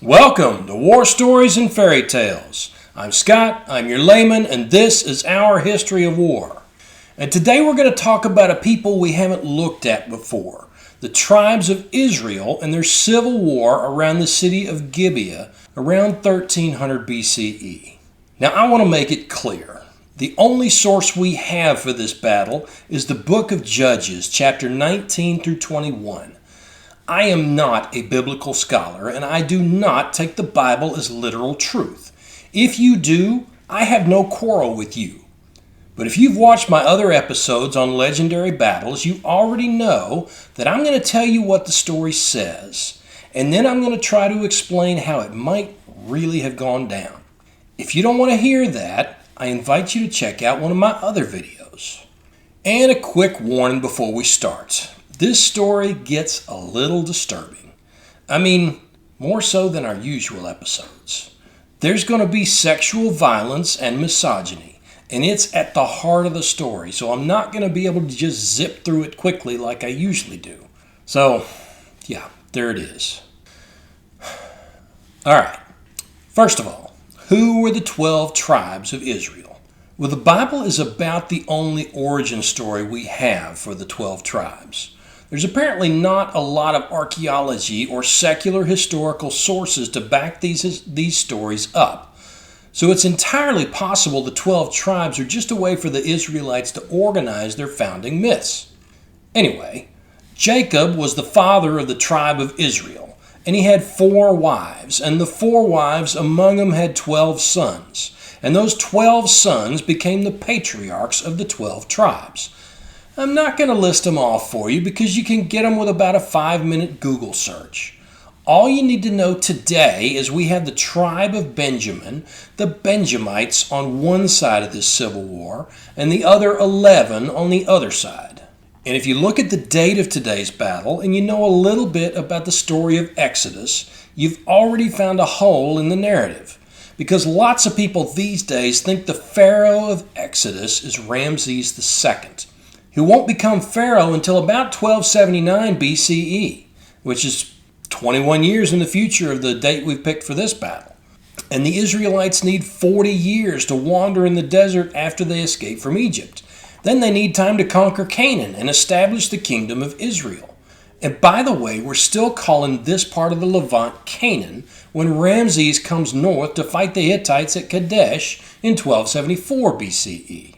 Welcome to War Stories and Fairy Tales. I'm Scott, I'm your layman, and this is our history of war. And today we're going to talk about a people we haven't looked at before, the tribes of Israel and their civil war around the city of Gibeah around 1300 BCE. Now I want to make it clear, the only source we have for this battle is the book of Judges, chapter 19 through 21. I am not a biblical scholar, and I do not take the Bible as literal truth. If you do, I have no quarrel with you. But if you've watched my other episodes on legendary battles, you already know that I'm going to tell you what the story says, and then I'm going to try to explain how it might really have gone down. If you don't want to hear that, I invite you to check out one of my other videos. And a quick warning before we start. This story gets a little disturbing. I mean, more so than our usual episodes. There's going to be sexual violence and misogyny, and it's at the heart of the story, so I'm not going to be able to just zip through it quickly like I usually do. So, yeah, there it is. All right. First of all, who were the 12 tribes of Israel? Well, the Bible is about the only origin story we have for the 12 tribes. There's apparently not a lot of archaeology or secular historical sources to back these stories up. So it's entirely possible the 12 tribes are just a way for the Israelites to organize their founding myths. Anyway, Jacob was the father of the tribe of Israel, and he had 4 wives, and the 4 wives among them had 12 sons, and those 12 sons became the patriarchs of the 12 tribes. I'm not going to list them all for you because you can get them with about a 5-minute Google search. All you need to know today is we have the tribe of Benjamin, the Benjamites, on one side of this civil war, and the other 11 on the other side. And if you look at the date of today's battle and you know a little bit about the story of Exodus, you've already found a hole in the narrative. Because lots of people these days think the Pharaoh of Exodus is Ramses II. Who won't become Pharaoh until about 1279 BCE, which is 21 years in the future of the date we've picked for this battle. And the Israelites need 40 years to wander in the desert after they escape from Egypt. Then they need time to conquer Canaan and establish the kingdom of Israel. And by the way, we're still calling this part of the Levant Canaan when Ramses comes north to fight the Hittites at Kadesh in 1274 BCE.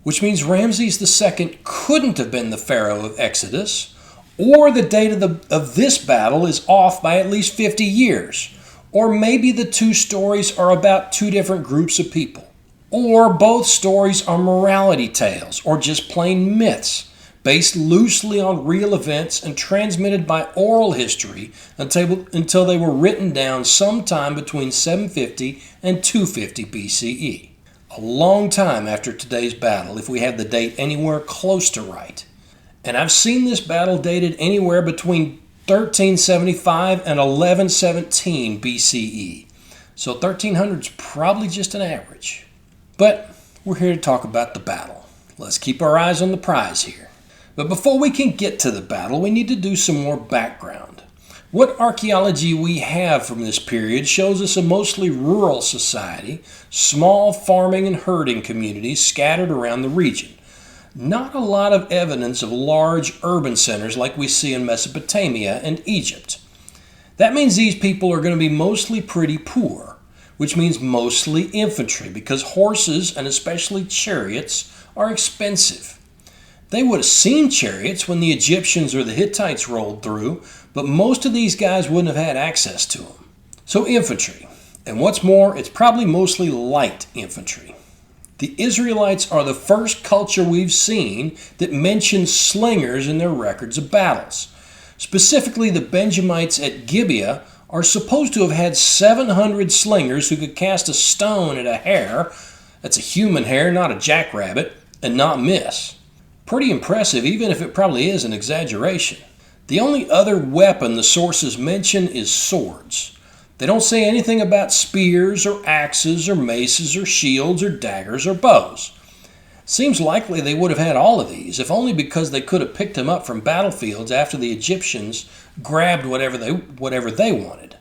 Which means Ramses II couldn't have been the Pharaoh of Exodus, or the date of this battle is off by at least 50 years, or maybe the two stories are about two different groups of people, or both stories are morality tales, or just plain myths, based loosely on real events and transmitted by oral history until they were written down sometime between 750 and 250 BCE. A long time after today's battle, if we have the date anywhere close to right. And I've seen this battle dated anywhere between 1375 and 1117 BCE. So 1300 is probably just an average. But we're here to talk about the battle. Let's keep our eyes on the prize here. But before we can get to the battle, we need to do some more background. What archaeology we have from this period shows us a mostly rural society, small farming and herding communities scattered around the region. Not a lot of evidence of large urban centers like we see in Mesopotamia and Egypt. That means these people are going to be mostly pretty poor, which means mostly infantry because horses and especially chariots are expensive. They would have seen chariots when the Egyptians or the Hittites rolled through, but most of these guys wouldn't have had access to them. So infantry. And what's more, it's probably mostly light infantry. The Israelites are the first culture we've seen that mentions slingers in their records of battles. Specifically, the Benjamites at Gibeah are supposed to have had 700 slingers who could cast a stone at a hare, that's a human hare, not a jackrabbit, and not miss. Pretty impressive, even if it probably is an exaggeration. The only other weapon the sources mention is swords. They don't say anything about spears or axes or maces or shields or daggers or bows. Seems likely they would have had all of these, if only because they could have picked them up from battlefields after the Egyptians grabbed whatever they wanted.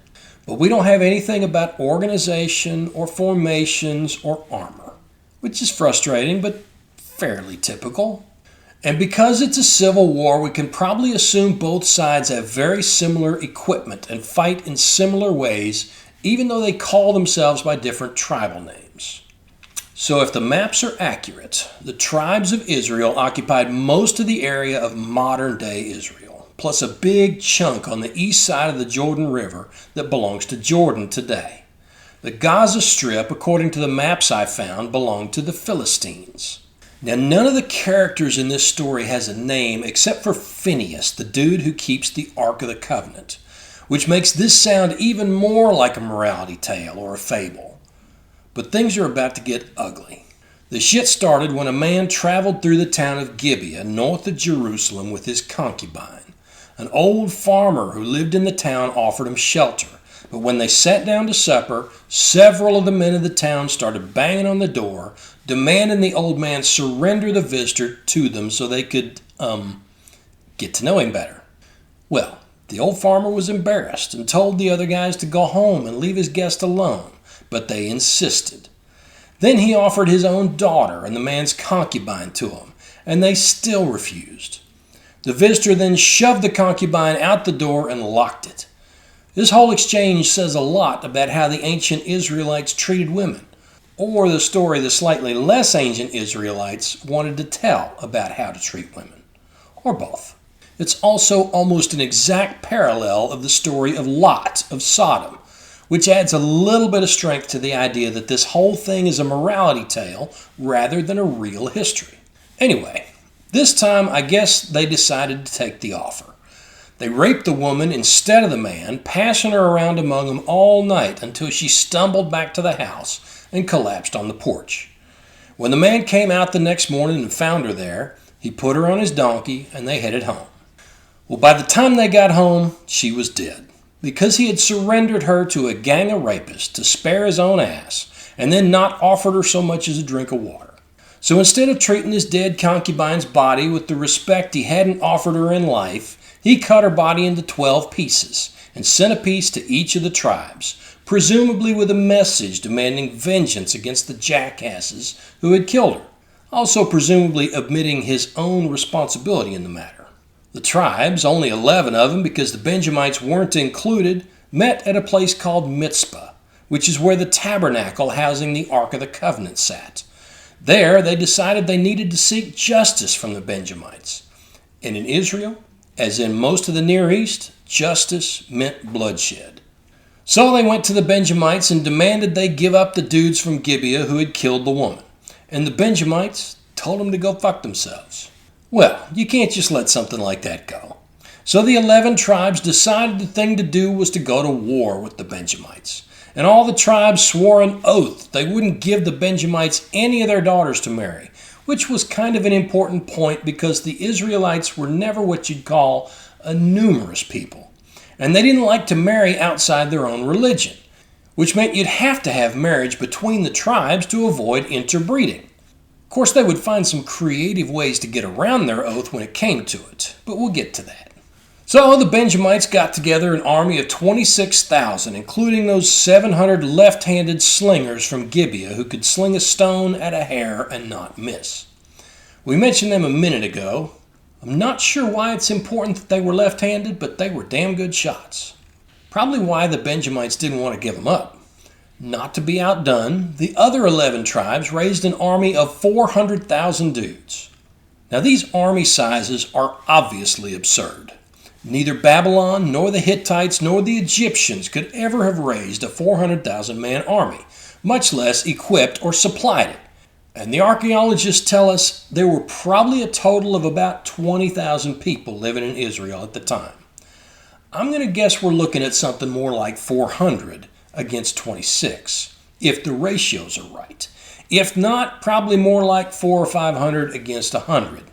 But we don't have anything about organization or formations or armor, which is frustrating but fairly typical. And because it's a civil war, we can probably assume both sides have very similar equipment and fight in similar ways, even though they call themselves by different tribal names. So if the maps are accurate, the tribes of Israel occupied most of the area of modern-day Israel, plus a big chunk on the east side of the Jordan River that belongs to Jordan today. The Gaza Strip, according to the maps I found, belonged to the Philistines. Now, none of the characters in this story has a name except for Phineas, the dude who keeps the Ark of the Covenant, which makes this sound even more like a morality tale or a fable. But things are about to get ugly. The shit started when a man traveled through the town of Gibeah, north of Jerusalem, with his concubine. An old farmer who lived in the town offered him shelter, but when they sat down to supper, several of the men of the town started banging on the door, demanding the old man surrender the visitor to them so they could, get to know him better. Well, the old farmer was embarrassed and told the other guys to go home and leave his guest alone, but they insisted. Then he offered his own daughter and the man's concubine to him, and they still refused. The visitor then shoved the concubine out the door and locked it. This whole exchange says a lot about how the ancient Israelites treated women, or the story the slightly less ancient Israelites wanted to tell about how to treat women, or both. It's also almost an exact parallel of the story of Lot of Sodom, which adds a little bit of strength to the idea that this whole thing is a morality tale rather than a real history. Anyway, this time I guess they decided to take the offer. They raped the woman instead of the man, passing her around among them all night until she stumbled back to the house and collapsed on the porch. When the man came out the next morning and found her there, he put her on his donkey and they headed home. Well, by the time they got home, she was dead, because he had surrendered her to a gang of rapists to spare his own ass and then not offered her so much as a drink of water. So instead of treating his dead concubine's body with the respect he hadn't offered her in life, he cut her body into 12 pieces and sent a piece to each of the tribes, presumably with a message demanding vengeance against the jackasses who had killed her, also presumably admitting his own responsibility in the matter. The tribes, only 11 of them because the Benjamites weren't included, met at a place called Mizpah, which is where the tabernacle housing the Ark of the Covenant sat. There, they decided they needed to seek justice from the Benjamites. And in Israel, as in most of the Near East, justice meant bloodshed. So they went to the Benjamites and demanded they give up the dudes from Gibeah who had killed the woman. And the Benjamites told them to go fuck themselves. Well, you can't just let something like that go. So the 11 tribes decided the thing to do was to go to war with the Benjamites. And all the tribes swore an oath they wouldn't give the Benjamites any of their daughters to marry, which was kind of an important point because the Israelites were never what you'd call a numerous people. And they didn't like to marry outside their own religion, which meant you'd have to have marriage between the tribes to avoid interbreeding. Of course, they would find some creative ways to get around their oath when it came to it, but we'll get to that. So the Benjamites got together an army of 26,000, including those 700 left-handed slingers from Gibeah who could sling a stone at a hair and not miss. We mentioned them a minute ago. I'm not sure why it's important that they were left-handed, but they were damn good shots. Probably why the Benjamites didn't want to give them up. Not to be outdone, the other 11 tribes raised an army of 400,000 dudes. Now these army sizes are obviously absurd. Neither Babylon, nor the Hittites, nor the Egyptians could ever have raised a 400,000-man army, much less equipped or supplied it. And the archaeologists tell us there were probably a total of about 20,000 people living in Israel at the time. I'm going to guess we're looking at something more like 400 against 26, if the ratios are right. If not, probably more like 400 or 500 against 100.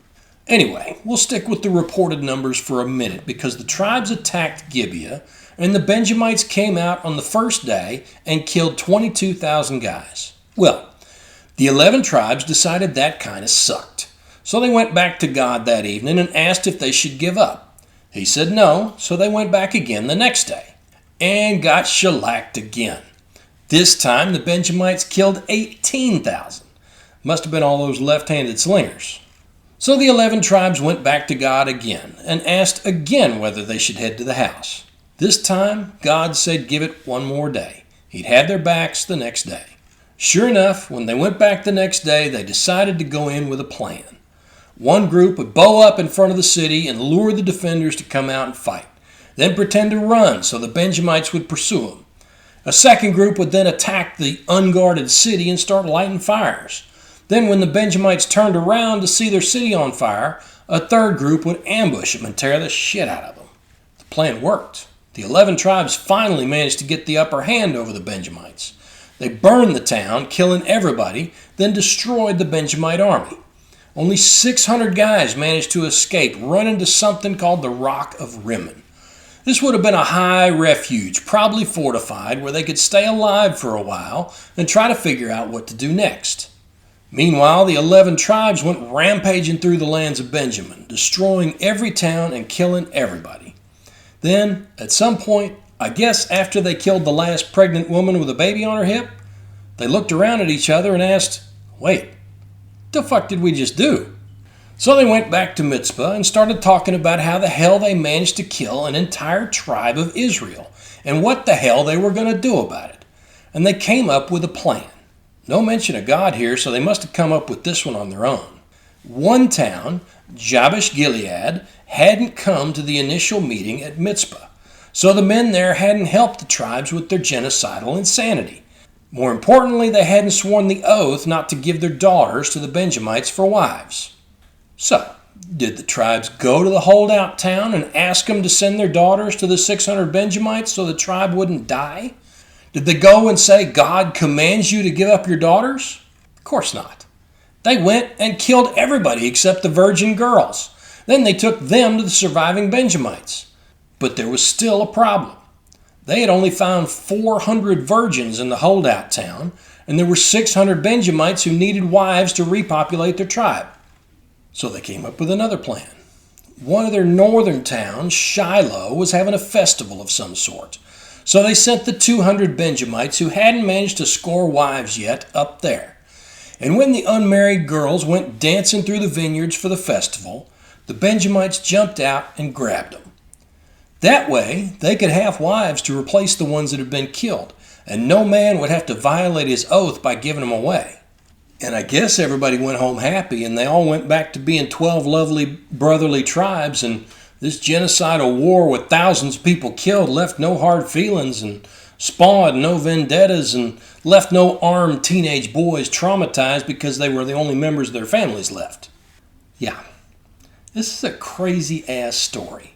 Anyway, we'll stick with the reported numbers for a minute because the tribes attacked Gibeah and the Benjamites came out on the first day and killed 22,000 guys. Well, the 11 tribes decided that kind of sucked. So they went back to God that evening and asked if they should give up. He said no, so they went back again the next day. and got shellacked again. This time the Benjamites killed 18,000. Must have been all those left-handed slingers. So the 11 tribes went back to God again and asked again whether they should head to the house. This time, God said give it one more day. He'd have their backs the next day. Sure enough, when they went back the next day, they decided to go in with a plan. One group would bow up in front of the city and lure the defenders to come out and fight, then pretend to run so the Benjamites would pursue them. A second group would then attack the unguarded city and start lighting fires. Then when the Benjamites turned around to see their city on fire, a third group would ambush them and tear the shit out of them. The plan worked. The 11 tribes finally managed to get the upper hand over the Benjamites. They burned the town, killing everybody, then destroyed the Benjamite army. Only 600 guys managed to escape, running to something called the Rock of Rimmon. This would have been a high refuge, probably fortified, where they could stay alive for a while and try to figure out what to do next. Meanwhile, the 11 tribes went rampaging through the lands of Benjamin, destroying every town and killing everybody. Then, at some point, I guess after they killed the last pregnant woman with a baby on her hip, they looked around at each other and asked, wait, the fuck did we just do? So they went back to Mizpah and started talking about how the hell they managed to kill an entire tribe of Israel and what the hell they were going to do about it. And they came up with a plan. No mention of God here, so they must have come up with this one on their own. One town, Jabesh Gilead, hadn't come to the initial meeting at Mizpah, so the men there hadn't helped the tribes with their genocidal insanity. More importantly, they hadn't sworn the oath not to give their daughters to the Benjamites for wives. So, did the tribes go to the holdout town and ask them to send their daughters to the 600 Benjamites so the tribe wouldn't die? Did they go and say, God commands you to give up your daughters? Of course not. They went and killed everybody except the virgin girls. Then they took them to the surviving Benjamites. But there was still a problem. They had only found 400 virgins in the holdout town, and there were 600 Benjamites who needed wives to repopulate their tribe. So they came up with another plan. One of their northern towns, Shiloh, was having a festival of some sort. So they sent the 200 Benjamites who hadn't managed to score wives yet up there. And when the unmarried girls went dancing through the vineyards for the festival, the Benjamites jumped out and grabbed them. That way, they could have wives to replace the ones that had been killed, and no man would have to violate his oath by giving them away. And I guess everybody went home happy, and they all went back to being 12 lovely brotherly tribes, and this genocidal war with thousands of people killed left no hard feelings and spawned no vendettas and left no armed teenage boys traumatized because they were the only members of their families left. Yeah, this is a crazy-ass story.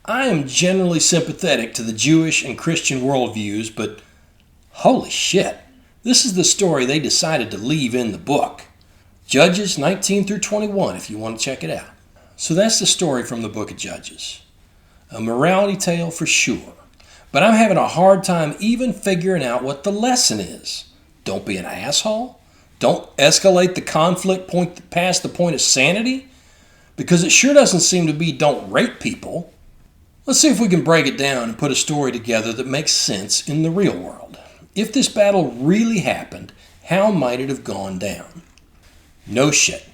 I am generally sympathetic to the Jewish and Christian worldviews, but holy shit, this is the story they decided to leave in the book. Judges 19 through 21 if you want to check it out. So that's the story from the book of Judges. A morality tale for sure. But I'm having a hard time even figuring out what the lesson is. Don't be an asshole. Don't escalate the conflict past the point of sanity. Because it sure doesn't seem to be don't rape people. Let's see if we can break it down and put a story together that makes sense in the real world. If this battle really happened, how might it have gone down? No shit.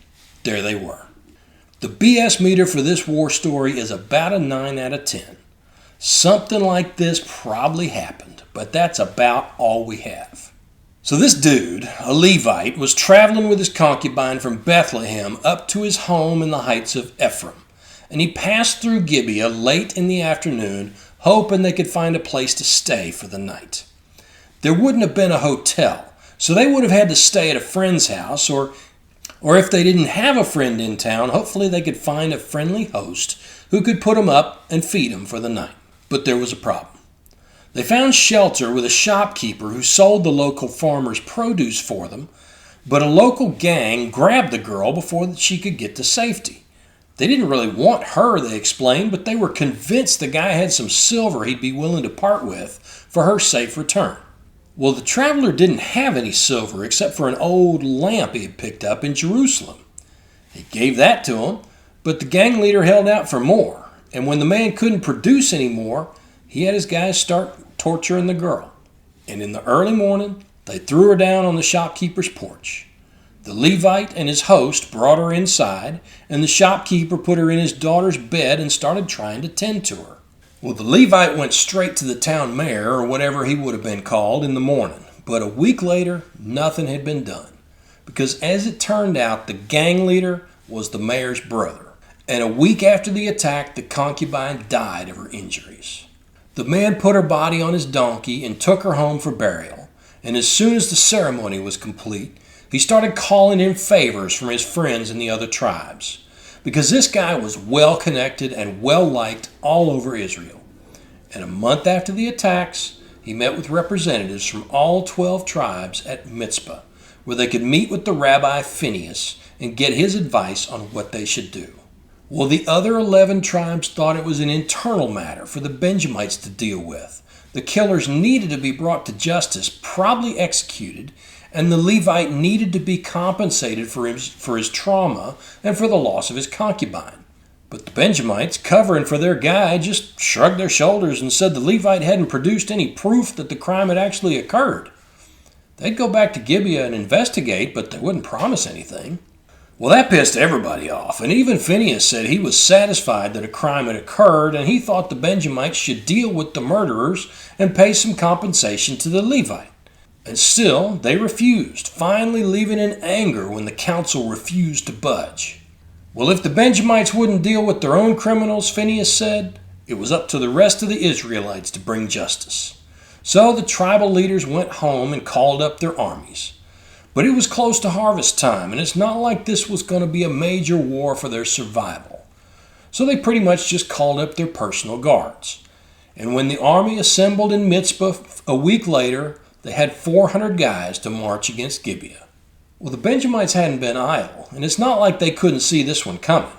There they were. The BS meter for this war story is about a 9 out of 10. Something like this probably happened, but that's about all we have. So this dude, a Levite, was traveling with his concubine from Bethlehem up to his home in the heights of Ephraim, and he passed through Gibeah late in the afternoon, hoping they could find a place to stay for the night. There wouldn't have been a hotel, so they would have had to stay at a friend's house, or if they didn't have a friend in town, hopefully they could find a friendly host who could put them up and feed them for the night. But there was a problem. They found shelter with a shopkeeper who sold the local farmers' produce for them, but a local gang grabbed the girl before she could get to safety. They didn't really want her, they explained, but they were convinced the guy had some silver he'd be willing to part with for her safe return. Well, the traveler didn't have any silver except for an old lamp he had picked up in Jerusalem. He gave that to him, but the gang leader held out for more, and when the man couldn't produce any more, he had his guys start torturing the girl. And in the early morning, they threw her down on the shopkeeper's porch. The Levite and his host brought her inside, and the shopkeeper put her in his daughter's bed and started trying to tend to her. Well, the Levite went straight to the town mayor, or whatever he would have been called, in the morning. But a week later, nothing had been done. Because as it turned out, the gang leader was the mayor's brother. And a week after the attack, the concubine died of her injuries. The man put her body on his donkey and took her home for burial. And as soon as the ceremony was complete, he started calling in favors from his friends in the other tribes, because this guy was well connected and well liked all over Israel. And a month after the attacks, he met with representatives from all 12 tribes at Mizpah, where they could meet with the Rabbi Phinehas and get his advice on what they should do. Well, the other 11 tribes thought it was an internal matter for the Benjamites to deal with. The killers needed to be brought to justice, probably executed, and the Levite needed to be compensated for his trauma and for the loss of his concubine. But the Benjamites, covering for their guy, just shrugged their shoulders and said the Levite hadn't produced any proof that the crime had actually occurred. They'd go back to Gibeah and investigate, but they wouldn't promise anything. Well, that pissed everybody off, and even Phinehas said he was satisfied that a crime had occurred, and he thought the Benjamites should deal with the murderers and pay some compensation to the Levite. And still, they refused, finally leaving in anger when the council refused to budge. Well, if the Benjamites wouldn't deal with their own criminals, Phinehas said, it was up to the rest of the Israelites to bring justice. So the tribal leaders went home and called up their armies. But it was close to harvest time, and it's not like this was going to be a major war for their survival. So they pretty much just called up their personal guards. And when the army assembled in Mizpah a week later, they had 400 guys to march against Gibeah. Well, the Benjamites hadn't been idle, and it's not like they couldn't see this one coming.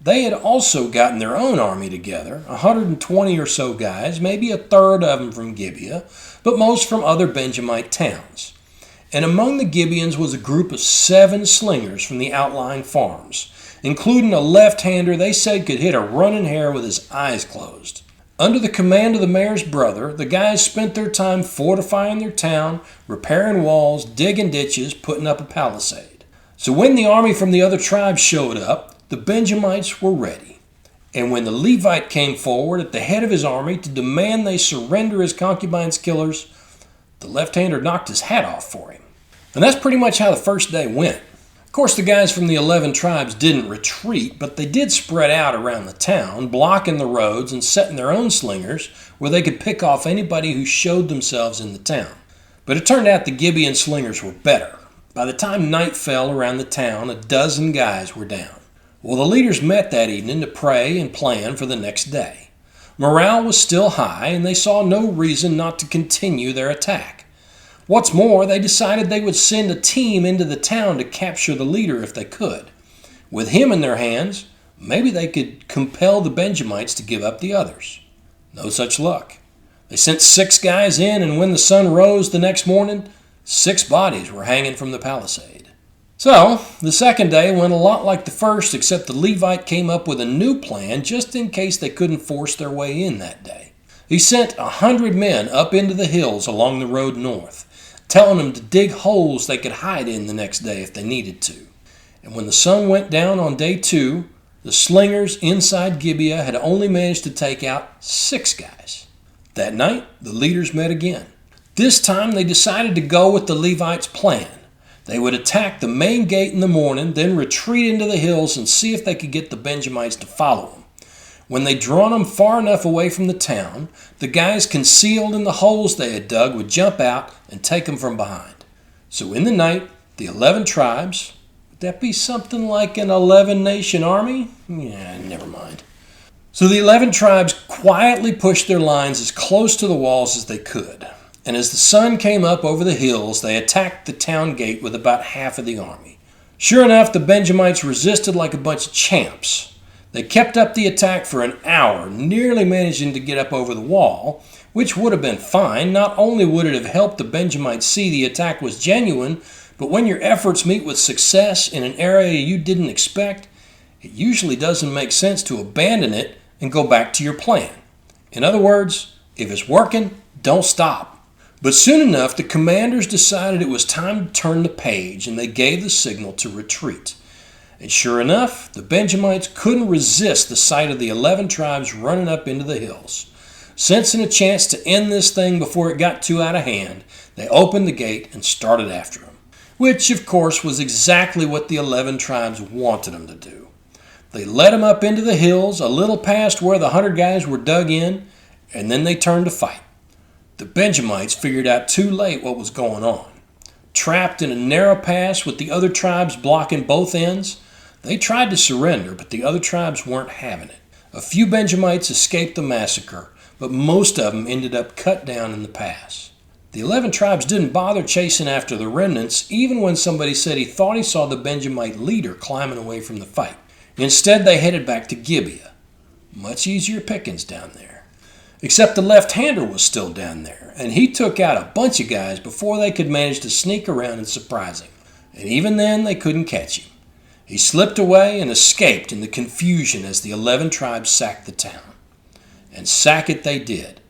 They had also gotten their own army together, 120 or so guys, maybe a third of them from Gibeah, but most from other Benjamite towns. And among the Gibeons was a group of 7 slingers from the outlying farms, including a left-hander they said could hit a running hare with his eyes closed. Under the command of the mayor's brother, the guys spent their time fortifying their town, repairing walls, digging ditches, putting up a palisade. So when the army from the other tribes showed up, the Benjamites were ready. And when the Levite came forward at the head of his army to demand they surrender his concubine's killers, the left-hander knocked his hat off for him. And that's pretty much how the first day went. Of course, the guys from the 11 tribes didn't retreat, but they did spread out around the town, blocking the roads and setting their own slingers where they could pick off anybody who showed themselves in the town. But it turned out the Gibeon slingers were better. By the time night fell around the town, 12 guys were down. Well, the leaders met that evening to pray and plan for the next day. Morale was still high, and they saw no reason not to continue their attack. What's more, they decided they would send a team into the town to capture the leader if they could. With him in their hands, maybe they could compel the Benjamites to give up the others. No such luck. They sent 6 guys in, and when the sun rose the next morning, 6 bodies were hanging from the palisade. So, the second day went a lot like the first, except the Levite came up with a new plan just in case they couldn't force their way in that day. He sent 100 men up into the hills along the road north, telling them to dig holes they could hide in the next day if they needed to. And when the sun went down on day 2, the slingers inside Gibeah had only managed to take out 6 guys. That night, the leaders met again. This time, they decided to go with the Levites' plan. They would attack the main gate in the morning, then retreat into the hills and see if they could get the Benjamites to follow them. When they'd drawn them far enough away from the town, the guys concealed in the holes they had dug would jump out and take them from behind. So in the night, the 11 tribes, would that be something like an 11-nation army? Yeah, never mind. So the 11 tribes quietly pushed their lines as close to the walls as they could. And as the sun came up over the hills, they attacked the town gate with about half of the army. Sure enough, the Benjamites resisted like a bunch of champs. They kept up the attack for an hour, nearly managing to get up over the wall, which would have been fine. Not only would it have helped the Benjamites see the attack was genuine, but when your efforts meet with success in an area you didn't expect, it usually doesn't make sense to abandon it and go back to your plan. In other words, if it's working, Don't stop. But soon enough, the commanders decided it was time to turn the page, and they gave the signal to retreat. And sure enough, the Benjamites couldn't resist the sight of the 11 tribes running up into the hills. Sensing a chance to end this thing before it got too out of hand, they opened the gate and started after them, which, of course, was exactly what the 11 tribes wanted them to do. They led them up into the hills, a little past where the 100 guys were dug in, and then they turned to fight. The Benjamites figured out too late what was going on. Trapped in a narrow pass with the other tribes blocking both ends, they tried to surrender, but the other tribes weren't having it. A few Benjamites escaped the massacre, but most of them ended up cut down in the pass. The 11 tribes didn't bother chasing after the remnants, even when somebody said he thought he saw the Benjamite leader climbing away from the fight. Instead, they headed back to Gibeah. Much easier pickings down there. Except the left-hander was still down there, and he took out a bunch of guys before they could manage to sneak around and surprise him. And even then, they couldn't catch him. He slipped away and escaped in the confusion as the 11 tribes sacked the town. And sack it they did.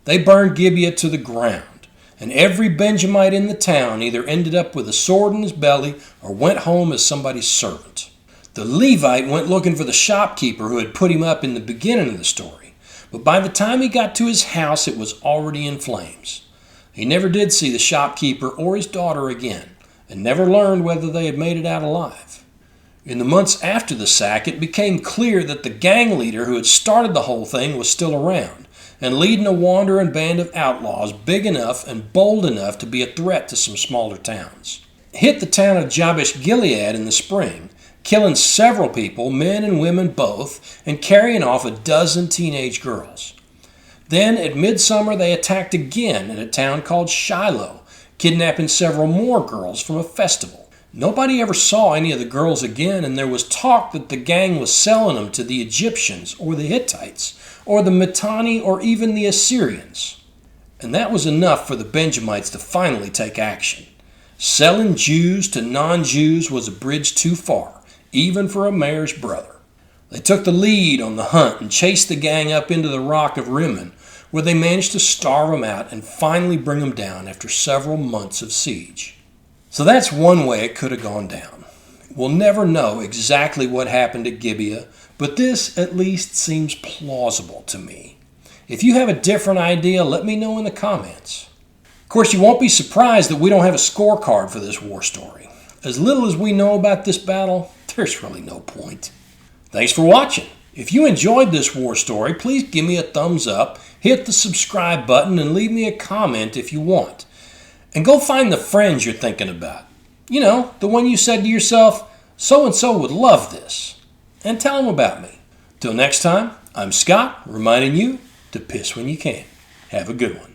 They burned Gibeah to the ground, and every Benjamite in the town either ended up with a sword in his belly or went home as somebody's servant. The Levite went looking for the shopkeeper who had put him up in the beginning of the story, but by the time he got to his house, it was already in flames. He never did see the shopkeeper or his daughter again, and never learned whether they had made it out alive. In the months after the sack, it became clear that the gang leader who had started the whole thing was still around, and leading a wandering band of outlaws big enough and bold enough to be a threat to some smaller towns. Hit the town of Jabesh-Gilead in the spring, killing several people, men and women both, and carrying off a dozen teenage girls. Then, at midsummer, they attacked again in a town called Shiloh, kidnapping several more girls from a festival. Nobody ever saw any of the girls again, and there was talk that the gang was selling them to the Egyptians or the Hittites or the Mitanni or even the Assyrians. And that was enough for the Benjamites to finally take action. Selling Jews to non-Jews was a bridge too far, even for a mayor's brother. They took the lead on the hunt and chased the gang up into the rock of Rimmon, where they managed to starve them out and finally bring them down after several months of siege. So that's one way it could have gone down. We'll never know exactly what happened at Gibeah, but this at least seems plausible to me. If you have a different idea, let me know in the comments. Of course, you won't be surprised that we don't have a scorecard for this war story. As little as we know about this battle, there's really no point. Thanks for watching. If you enjoyed this war story, please give me a thumbs up, hit the subscribe button, and leave me a comment if you want. And go find the friends you're thinking about. You know, the one you said to yourself, so-and-so would love this. And tell them about me. Till next time, I'm Scott, reminding you to piss when you can. Have a good one.